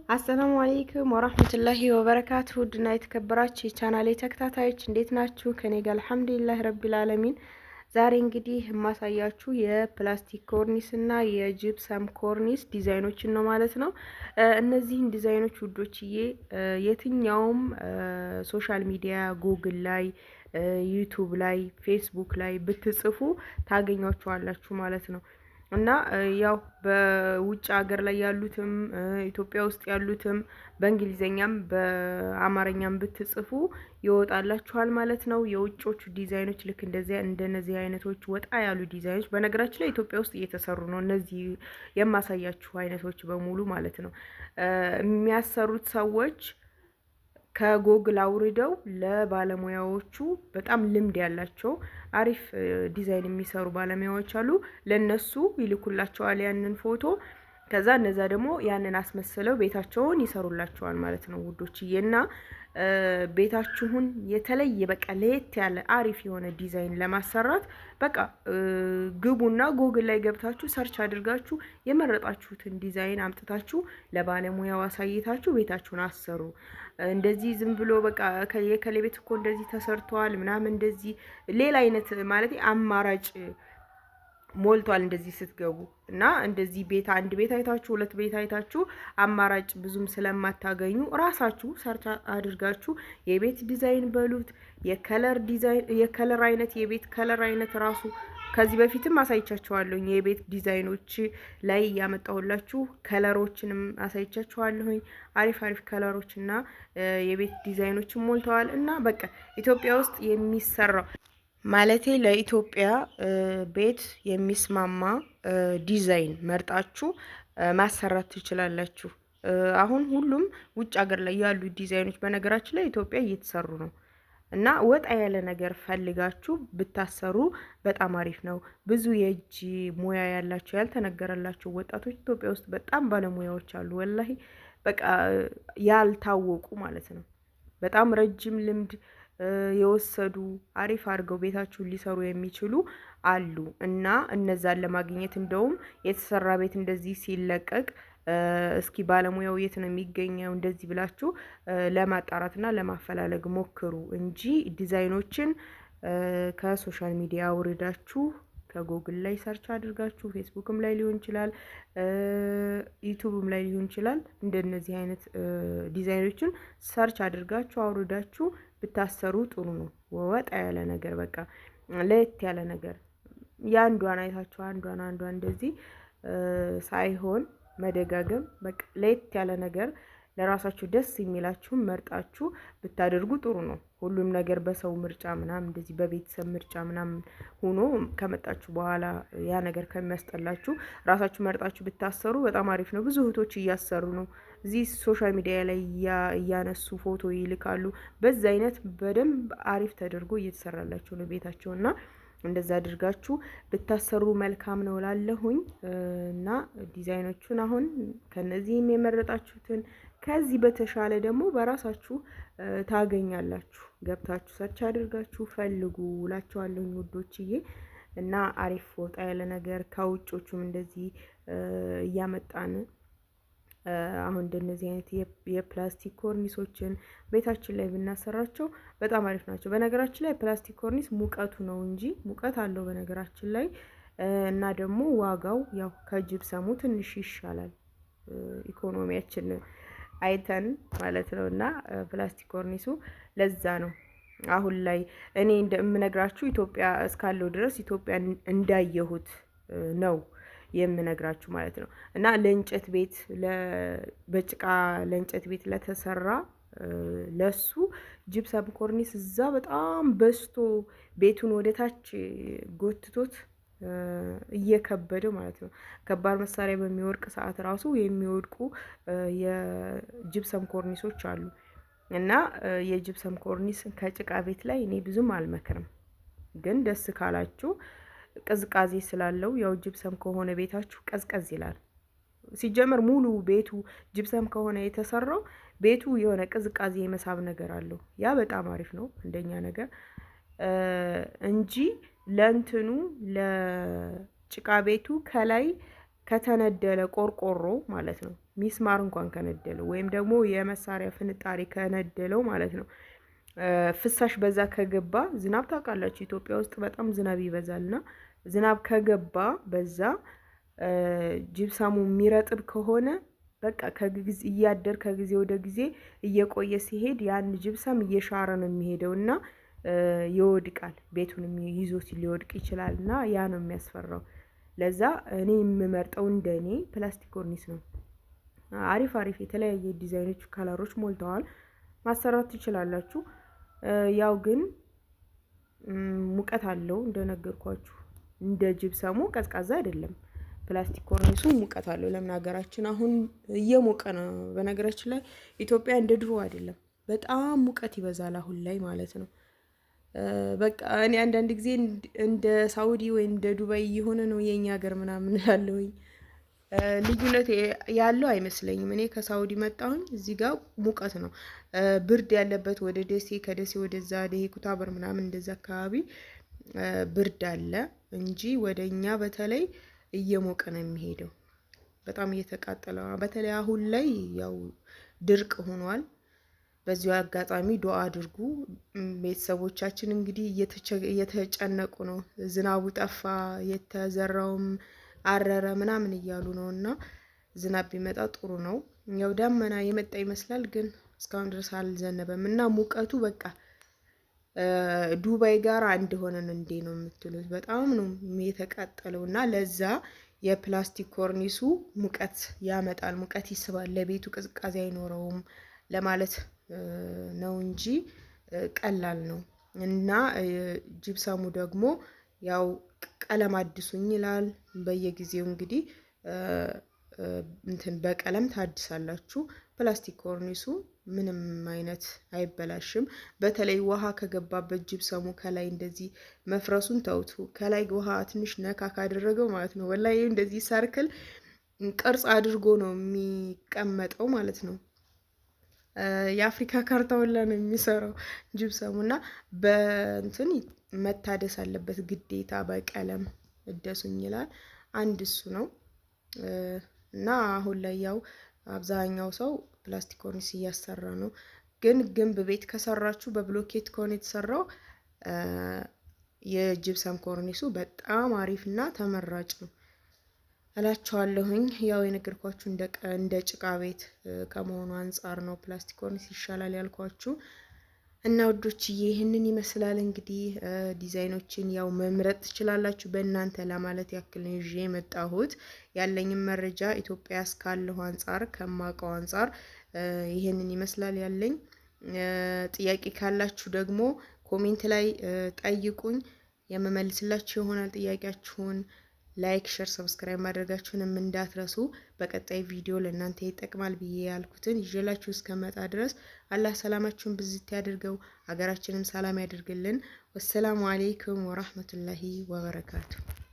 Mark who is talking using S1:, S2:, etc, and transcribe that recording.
S1: አሰላሙ አለይኩም ወራህመቱላሂ ወበረካቱ ድና የተከበራችሁ የቻናሌ ተከታታዮች እንዴት ናችሁ? ከኔ ጋር አልሐምዱሊላህ ረቢል ዓለሚን። ዛሬ እንግዲህ የማሳያችሁ የፕላስቲክ ኮርኒስ እና የጂፕሰም ኮርኒስ ዲዛይኖችን ነው ማለት ነው። እነዚህን ዲዛይኖች ውዶችዬ የትኛውም ሶሻል ሚዲያ ጉግል ላይ፣ ዩቲዩብ ላይ፣ ፌስቡክ ላይ ብትጽፉ ታገኟቸዋላችሁ ማለት ነው። እና ያው በውጭ ሀገር ላይ ያሉትም ኢትዮጵያ ውስጥ ያሉትም በእንግሊዘኛም በአማርኛም ብትጽፉ ይወጣላችኋል ማለት ነው። የውጮቹ ዲዛይኖች ልክ እንደነዚህ አይነቶች ወጣ ያሉ ዲዛይኖች በነገራችን ላይ ኢትዮጵያ ውስጥ እየተሰሩ ነው። እነዚህ የማሳያችሁ አይነቶች በሙሉ ማለት ነው የሚያሰሩት ሰዎች ከጎግል አውርደው ለባለሙያዎቹ በጣም ልምድ ያላቸው አሪፍ ዲዛይን የሚሰሩ ባለሙያዎች አሉ። ለነሱ ይልኩላቸዋል ያንን ፎቶ። ከዛ እነዛ ደግሞ ያንን አስመስለው ቤታቸውን ይሰሩላቸዋል ማለት ነው ውዶችዬና ቤታችሁን የተለየ በቃ ለየት ያለ አሪፍ የሆነ ዲዛይን ለማሰራት በቃ ግቡና ጎግል ላይ ገብታችሁ ሰርች አድርጋችሁ የመረጣችሁትን ዲዛይን አምጥታችሁ ለባለሙያው አሳይታችሁ ቤታችሁን አሰሩ። እንደዚህ ዝም ብሎ በቃ የከሌ ቤት እኮ እንደዚህ ተሰርቷል ምናምን እንደዚህ ሌላ አይነት ማለት አማራጭ ሞልቷል። እንደዚህ ስትገቡ እና እንደዚህ ቤት አንድ ቤት አይታችሁ ሁለት ቤት አይታችሁ አማራጭ ብዙም ስለማታገኙ ራሳችሁ ሰርች አድርጋችሁ የቤት ዲዛይን በሉት የከለር ዲዛይን የከለር አይነት የቤት ከለር አይነት ራሱ ከዚህ በፊትም አሳይቻችኋለሁ። የቤት ዲዛይኖች ላይ ያመጣሁላችሁ ከለሮችንም አሳይቻችኋለሁ። አሪፍ አሪፍ ከለሮች እና የቤት ዲዛይኖችን ሞልተዋል። እና በቃ ኢትዮጵያ ውስጥ የሚሰራው ማለቴ ለኢትዮጵያ ቤት የሚስማማ ዲዛይን መርጣችሁ ማሰራት ትችላላችሁ። አሁን ሁሉም ውጭ ሀገር ላይ ያሉ ዲዛይኖች በነገራችን ላይ ኢትዮጵያ እየተሰሩ ነው። እና ወጣ ያለ ነገር ፈልጋችሁ ብታሰሩ በጣም አሪፍ ነው። ብዙ የእጅ ሙያ ያላቸው ያልተነገረላቸው ወጣቶች ኢትዮጵያ ውስጥ በጣም ባለሙያዎች አሉ። ወላሂ በቃ ያልታወቁ ማለት ነው። በጣም ረጅም ልምድ የወሰዱ አሪፍ አድርገው ቤታችሁን ሊሰሩ የሚችሉ አሉ። እና እነዛን ለማግኘት እንደውም የተሰራ ቤት እንደዚህ ሲለቀቅ እስኪ ባለሙያው የት ነው የሚገኘው እንደዚህ ብላችሁ ለማጣራትና ለማፈላለግ ሞክሩ እንጂ ዲዛይኖችን ከሶሻል ሚዲያ አውርዳችሁ ከጎግል ላይ ሰርች አድርጋችሁ ፌስቡክም ላይ ሊሆን ይችላል፣ ዩቲዩብም ላይ ሊሆን ይችላል። እንደነዚህ አይነት ዲዛይኖችን ሰርች አድርጋችሁ አውርዳችሁ ብታሰሩ ጥሩ ነው። ወጣ ያለ ነገር በቃ ለየት ያለ ነገር ያንዷን አይታችሁ አንዷን እንደዚህ ሳይሆን መደጋገም በቃ ለየት ያለ ነገር ለራሳችሁ ደስ የሚላችሁን መርጣችሁ ብታደርጉ ጥሩ ነው። ሁሉም ነገር በሰው ምርጫ ምናምን እንደዚህ በቤተሰብ ምርጫ ምናምን ሆኖ ከመጣችሁ በኋላ ያ ነገር ከሚያስጠላችሁ ራሳችሁ መርጣችሁ ብታሰሩ በጣም አሪፍ ነው። ብዙ እህቶች እያሰሩ ነው። እዚህ ሶሻል ሚዲያ ላይ እያነሱ ፎቶ ይልካሉ። በዛ አይነት በደንብ አሪፍ ተደርጎ እየተሰራላችሁ ነው ቤታቸውና እንደዛ አድርጋችሁ ብታሰሩ መልካም ነው ላለሁኝ። እና ዲዛይኖቹን አሁን ከነዚህም የመረጣችሁትን ከዚህ በተሻለ ደግሞ በራሳችሁ ታገኛላችሁ። ገብታችሁ ሰርች አድርጋችሁ ፈልጉ እላችኋለሁኝ ውዶችዬ። እና አሪፍ ወጣ ያለ ነገር ከውጮቹም እንደዚህ እያመጣን አሁን እንደነዚህ አይነት የፕላስቲክ ኮርኒሶችን ቤታችን ላይ ብናሰራቸው በጣም አሪፍ ናቸው። በነገራችን ላይ ፕላስቲክ ኮርኒስ ሙቀቱ ነው እንጂ ሙቀት አለው በነገራችን ላይ። እና ደግሞ ዋጋው ያው ከጅብሰሙ ትንሽ ይሻላል ኢኮኖሚያችን አይተን ማለት ነው። እና ፕላስቲክ ኮርኒሱ ለዛ ነው አሁን ላይ እኔ እንደምነግራችሁ ኢትዮጵያ እስካለው ድረስ ኢትዮጵያ እንዳየሁት ነው የምነግራችሁ ማለት ነው። እና ለእንጨት ቤት በጭቃ ለእንጨት ቤት ለተሰራ ለሱ ጂፕሰም ኮርኒስ እዛ በጣም በስቶ ቤቱን ወደታች ጎትቶት እየከበደው ማለት ነው። ከባድ መሳሪያ በሚወድቅ ሰዓት ራሱ የሚወድቁ የጂፕሰም ኮርኒሶች አሉ። እና የጂፕሰም ኮርኒስ ከጭቃ ቤት ላይ እኔ ብዙም አልመክርም። ግን ደስ ካላችሁ ቅዝቃዜ ስላለው ያው ጂፕሰም ከሆነ ቤታችሁ ቀዝቀዝ ይላል። ሲጀመር ሙሉ ቤቱ ጂፕሰም ከሆነ የተሰራው ቤቱ የሆነ ቅዝቃዜ የመሳብ ነገር አለው። ያ በጣም አሪፍ ነው እንደኛ ነገር እንጂ ለእንትኑ ለጭቃ ቤቱ ከላይ ከተነደለ ቆርቆሮ ማለት ነው ሚስማር እንኳን ከነደለው ወይም ደግሞ የመሳሪያ ፍንጣሪ ከነደለው ማለት ነው ፍሳሽ በዛ ከገባ ዝናብ ታውቃላችሁ ኢትዮጵያ ውስጥ በጣም ዝናብ ይበዛልና ዝናብ ከገባ በዛ ጅብሰሙ የሚረጥብ ከሆነ በቃ ከጊዜ እያደር ከጊዜ ወደ ጊዜ እየቆየ ሲሄድ ያን ጅብሰም እየሻረ ነው የሚሄደውና ይወድቃል። ቤቱንም ይዞት ሊወድቅ ይችላልና ያ ነው የሚያስፈራው። ለዛ እኔ የምመርጠው እንደኔ ፕላስቲክ ኮርኒስ ነው። አሪፍ አሪፍ የተለያየ ዲዛይኖች ካለሮች ሞልተዋል፣ ማሰራት ትችላላችሁ። ያው ግን ሙቀት አለው እንደነገርኳችሁ፣ እንደ ጅብሰሙ ቀዝቃዛ አይደለም። ፕላስቲክ ኮርኒሱ ሙቀት አለው። ለምን ሀገራችን አሁን እየሞቀ ነው። በነገራችን ላይ ኢትዮጵያ እንደ ድሮ አይደለም፣ በጣም ሙቀት ይበዛል አሁን ላይ ማለት ነው። በቃ እኔ አንዳንድ ጊዜ እንደ ሳውዲ ወይ እንደ ዱባይ እየሆነ ነው የኛ ሀገር ምናምን ያለውኝ። ልዩነት ያለው አይመስለኝም። እኔ ከሳውዲ መጣሁኝ፣ እዚህ ጋር ሙቀት ነው። ብርድ ያለበት ወደ ደሴ፣ ከደሴ ወደዛ ደሄ ኩታበር ምናምን እንደዛ አካባቢ ብርድ አለ እንጂ ወደኛ በተለይ እየሞቀ ነው የሚሄደው። በጣም እየተቃጠለ ነው። በተለይ አሁን ላይ ያው ድርቅ ሆኗል። በዚሁ አጋጣሚ ዱአ አድርጉ። ቤተሰቦቻችን እንግዲህ እየተጨነቁ ነው። ዝናቡ ጠፋ፣ የተዘራውም አረረ ምናምን እያሉ ነው። እና ዝናብ ቢመጣ ጥሩ ነው። ያው ዳመና የመጣ ይመስላል፣ ግን እስካሁን ድረስ አልዘነበም እና ሙቀቱ በቃ ዱባይ ጋር አንድ ሆነን እንዴ ነው የምትሉት። በጣም ነው የተቃጠለው እና ለዛ የፕላስቲክ ኮርኒሱ ሙቀት ያመጣል፣ ሙቀት ይስባል፣ ለቤቱ ቅዝቃዜ አይኖረውም ለማለት ነው እንጂ ቀላል ነው። እና ጅብሰሙ ደግሞ ያው ቀለም አድሱኝ ይላል። በየጊዜው እንግዲህ እንትን በቀለም ታድሳላችሁ። ፕላስቲክ ኮርኒሱ ምንም አይነት አይበላሽም። በተለይ ውሃ ከገባበት ጅብሰሙ ከላይ እንደዚህ መፍረሱን ተውቱ። ከላይ ውሃ ትንሽ ነካ ካደረገው ማለት ነው ወላሂ እንደዚህ ሰርክል ቅርጽ አድርጎ ነው የሚቀመጠው ማለት ነው። የአፍሪካ ካርታ ሁላ ነው የሚሰራው ጅብሰሙ እና በእንትን መታደስ አለበት ግዴታ። በቀለም እደሱኝ ይላል። አንድ እሱ ነው እና አሁን ላይ ያው አብዛኛው ሰው ፕላስቲክ ኮርኒስ እያሰራ ነው። ግን ግንብ ቤት ከሰራችሁ በብሎኬት ከሆነ የተሰራው የጅብሰም ኮርኒሱ በጣም አሪፍና ተመራጭ ነው እላችኋለሁኝ። ያው የነገርኳችሁ እንደ ጭቃ ቤት ከመሆኑ አንጻር ነው ፕላስቲክ ኮርኒስ ይሻላል ያልኳችሁ። እና ወዶችዬ ይህንን ይመስላል እንግዲህ ዲዛይኖችን ያው መምረጥ ትችላላችሁ በእናንተ ለማለት ያክል ነው ይዤ የመጣሁት። ያለኝም መረጃ ኢትዮጵያ እስካለሁ አንጻር ከማውቀው አንጻር ይህንን ይመስላል ያለኝ። ጥያቄ ካላችሁ ደግሞ ኮሜንት ላይ ጠይቁኝ፣ የምመልስላችሁ ይሆናል ጥያቄያችሁን። ላይክ፣ ሼር፣ ሰብስክራይብ ማድረጋችሁንም እንዳትረሱ። በቀጣይ ቪዲዮ ለእናንተ ይጠቅማል ብዬ ያልኩትን ይዤላችሁ እስከመጣ ድረስ አላህ ሰላማችሁን ብዝት ያድርገው፣ ሀገራችንም ሰላም ያድርግልን። ወሰላሙ አለይኩም ወራህመቱላሂ ወበረካቱ።